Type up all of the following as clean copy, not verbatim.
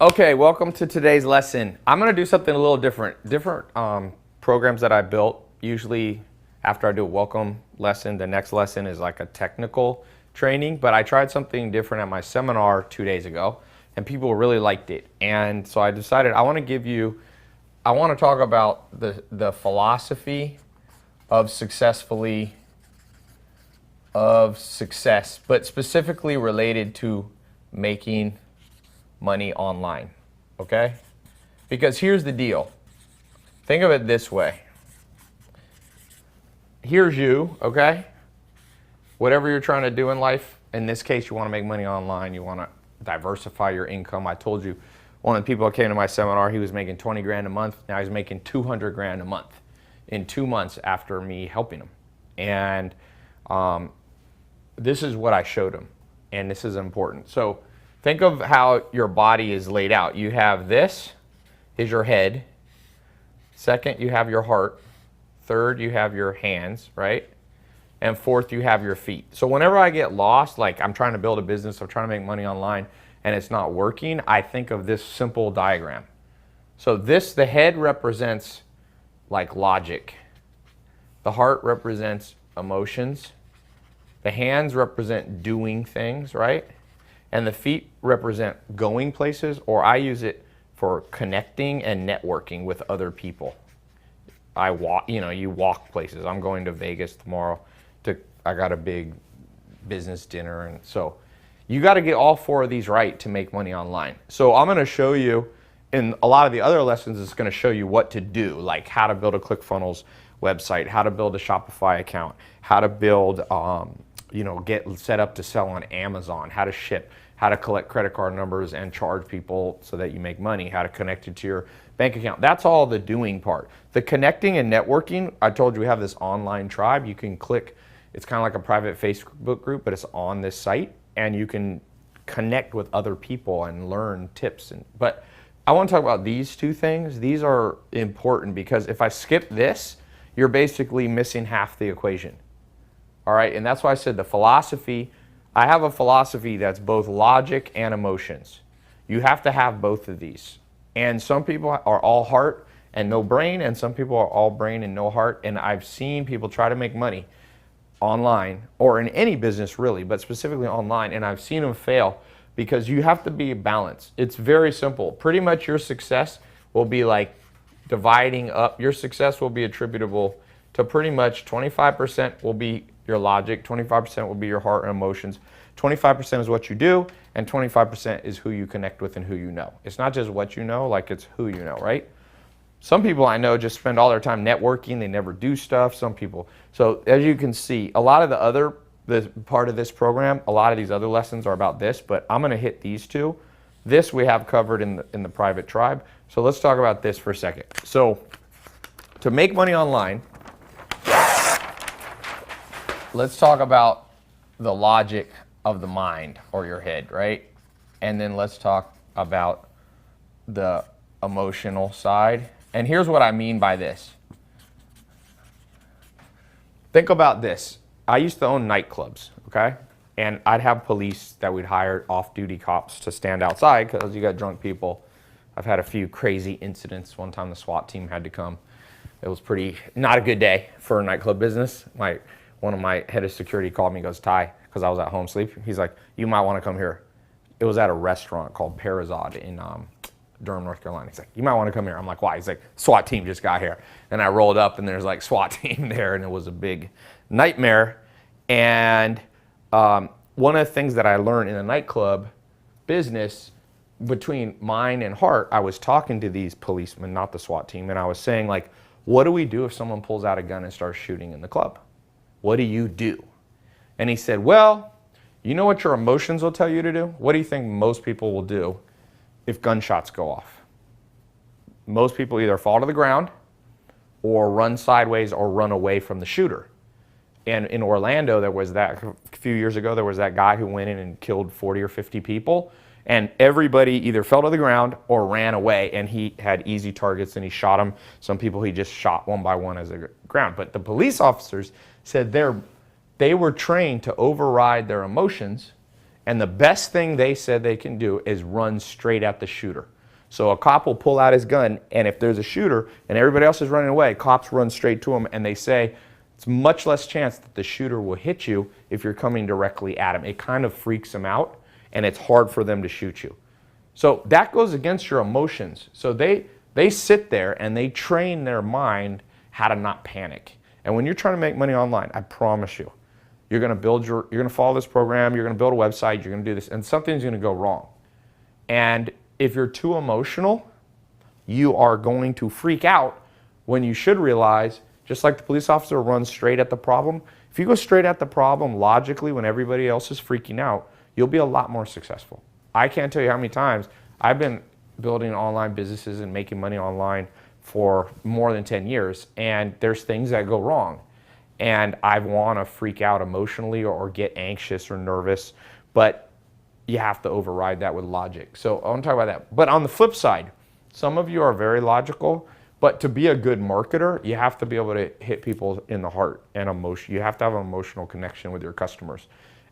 Okay, welcome to today's lesson. I'm going to do something a little different. Different programs that I built, usually after I do a welcome lesson, the next lesson is like a technical training, but I tried something different at my seminar 2 days ago, and people really liked it. And so I decided I want to talk about the philosophy of success, but specifically related to making money online, okay? Because here's the deal. Think of it this way. Here's you, okay? Whatever you're trying to do in life, in this case, you want to make money online, you want to diversify your income. I told you, one of the people that came to my seminar, he was making 20 grand a month. Now he's making 200 grand a month in 2 months after me helping him. And this is what I showed him, and this is important. So think of how your body is laid out. You have this is your head. Second, you have your heart. Third, you have your hands, right? And fourth, you have your feet. So whenever I get lost, like I'm trying to build a business, I'm trying to make money online, and it's not working, I think of this simple diagram. So the head represents like logic. The heart represents emotions. The hands represent doing things, right? And the feet represent going places, or I use it for connecting and networking with other people. I walk, you walk places. I'm going to Vegas tomorrow. I got a big business dinner, and so you got to get all 4 of these right to make money online. So I'm going to show you, in a lot of the other lessons, it's going to show you what to do, like how to build a ClickFunnels website, how to build a Shopify account, how to build, get set up to sell on Amazon, how to ship, how to collect credit card numbers and charge people so that you make money, how to connect it to your bank account. That's all the doing part. The connecting and networking, I told you we have this online tribe. You can click, it's kind of like a private Facebook group, but it's on this site, and you can connect with other people and learn tips. But I want to talk about these 2 things. These are important because if I skip this, you're basically missing half the equation. All right, and that's why I said the philosophy. I have a philosophy that's both logic and emotions. You have to have both of these. And some people are all heart and no brain, and some people are all brain and no heart. And I've seen people try to make money online, or in any business really, but specifically online, and I've seen them fail because you have to be balanced. It's very simple. Pretty much your success will be like dividing up. Your success will be attributable to pretty much 25% will be your logic, 25% will be your heart and emotions, 25% is what you do, and 25% is who you connect with and who you know. It's not just what you know, like it's who you know, right? Some people I know just spend all their time networking, they never do stuff, some people. So as you can see, a lot of the part of this program, a lot of these other lessons are about this, but I'm gonna hit these 2. This we have covered in the private tribe. So let's talk about this for a second. So to make money online, let's talk about the logic of the mind or your head, right? And then let's talk about the emotional side. And here's what I mean by this. Think about this. I used to own nightclubs, okay? And I'd have police that we'd hire, off-duty cops, to stand outside because you got drunk people. I've had a few crazy incidents. One time the SWAT team had to come. It was not a good day for a nightclub business. One of my head of security called me and goes, Ty, because I was at home sleeping. He's like, you might want to come here. It was at a restaurant called Parazod in Durham, North Carolina. He's like, you might want to come here. I'm like, why? He's like, SWAT team just got here. And I rolled up and there's like SWAT team there, and it was a big nightmare. And one of the things that I learned in the nightclub business, between mind and heart, I was talking to these policemen, not the SWAT team, and I was saying, like, what do we do if someone pulls out a gun and starts shooting in the club? What do you do? And he said, well, you know what your emotions will tell you to do? What do you think most people will do if gunshots go off? Most people either fall to the ground or run sideways or run away from the shooter. And in Orlando, a few years ago, there was that guy who went in and killed 40 or 50 people. And everybody either fell to the ground or ran away, and he had easy targets and he shot them. Some people he just shot one by one as a ground. But the police officers said they were trained to override their emotions, and the best thing they said they can do is run straight at the shooter. So a cop will pull out his gun, and if there's a shooter and everybody else is running away, cops run straight to him, and they say it's much less chance that the shooter will hit you if you're coming directly at him. It kind of freaks them out, and it's hard for them to shoot you. So that goes against your emotions. So they sit there and they train their mind how to not panic. And when you're trying to make money online, I promise you, you're going to follow this program, you're going to build a website, you're going to do this, and something's going to go wrong. And if you're too emotional, you are going to freak out when you should realize, just like the police officer runs straight at the problem, if you go straight at the problem logically when everybody else is freaking out, you'll be a lot more successful. I can't tell you how many times I've been building online businesses and making money online for more than 10 years, and there's things that go wrong. And I want to freak out emotionally or get anxious or nervous, but you have to override that with logic. So I want to talk about that. But on the flip side, some of you are very logical, but to be a good marketer, you have to be able to hit people in the heart and emotion. You have to have an emotional connection with your customers.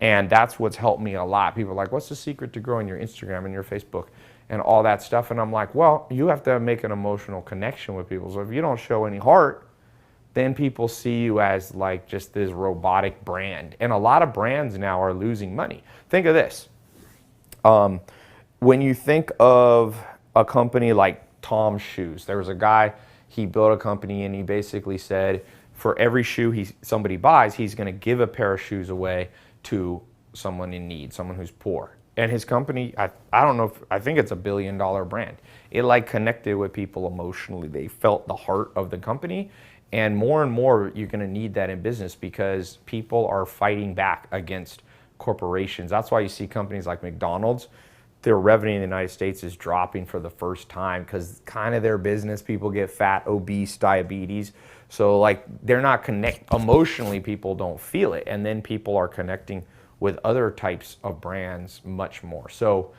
And that's what's helped me a lot. People are like, what's the secret to growing your Instagram and your Facebook and all that stuff? And I'm like, well, you have to make an emotional connection with people. So if you don't show any heart, then people see you as like just this robotic brand. And a lot of brands now are losing money. Think of this. When you think of a company like Tom's Shoes, there was a guy, he built a company and he basically said for every shoe somebody buys, he's going to give a pair of shoes away to someone in need, someone who's poor. And his company, I don't know, I think it's $1 billion brand. It like connected with people emotionally. They felt the heart of the company. And more you're going to need that in business because people are fighting back against corporations. That's why you see companies like McDonald's, their revenue in the United States is dropping for the first time because kind of their business, people get fat, obese, diabetes. So like they're not emotionally, people don't feel it. And then people are connecting with other types of brands much more. So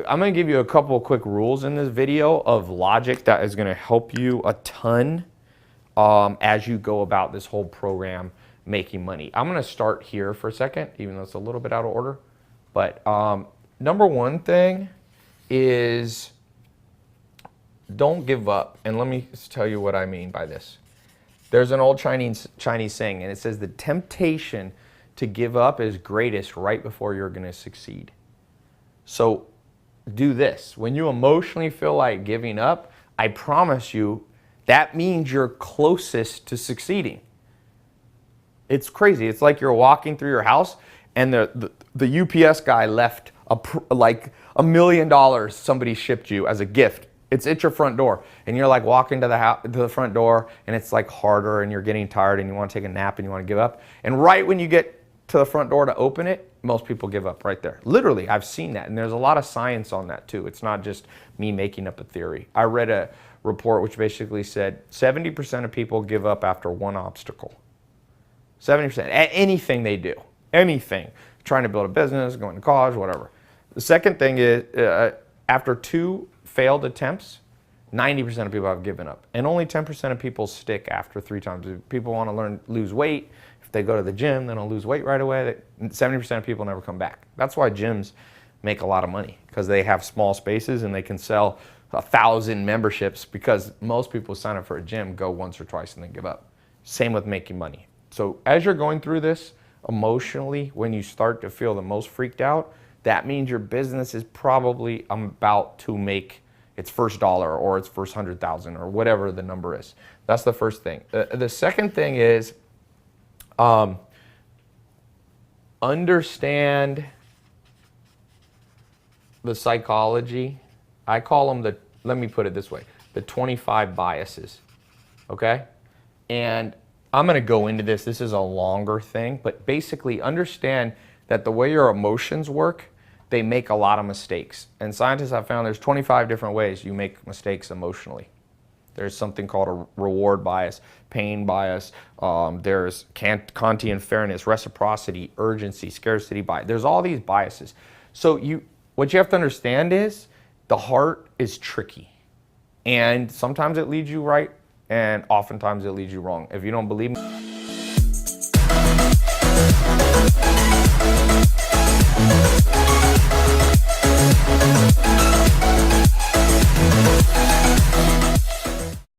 I'm going to give you a couple of quick rules in this video of logic that is going to help you a ton as you go about this whole program making money. I'm going to start here for a second, even though it's a little bit out of order. But number one thing is don't give up. And let me tell you what I mean by this. There's an old Chinese saying, and it says the temptation to give up is greatest right before you're going to succeed. So do this. When you emotionally feel like giving up, I promise you, that means you're closest to succeeding. It's crazy. It's like you're walking through your house and the UPS guy left like $1 million somebody shipped you as a gift. It's at your front door, and you're like walking to the front door, and it's like harder, and you're getting tired, and you want to take a nap, and you want to give up. And right when you get to the front door to open it, most people give up right there. Literally, I've seen that, and there's a lot of science on that too. It's not just me making up a theory. I read a report which basically said 70% of people give up after one obstacle. 70%, at anything they do, anything, trying to build a business, going to college, whatever. The second thing is after 2 failed attempts, 90% of people have given up. And only 10% of people stick after 3 times. If people want to lose weight, if they go to the gym, they don't lose weight right away. 70% of people never come back. That's why gyms make a lot of money, because they have small spaces and they can sell 1,000 memberships, because most people sign up for a gym, go once or twice and then give up. Same with making money. So as you're going through this emotionally, when you start to feel the most freaked out, that means your business is probably about to make its first dollar or its first 100,000 or whatever the number is. That's the first thing. The second thing is understand the psychology. I call them let me put it this way, the 25 biases, okay? And I'm going to go into this. This is a longer thing, but basically understand that the way your emotions work, they make a lot of mistakes. And scientists have found there's 25 different ways you make mistakes emotionally. There's something called a reward bias, pain bias, there's Kantian fairness, reciprocity, urgency, scarcity bias. There's all these biases. So what you have to understand is the heart is tricky. And sometimes it leads you right, and oftentimes it leads you wrong. If you don't believe me,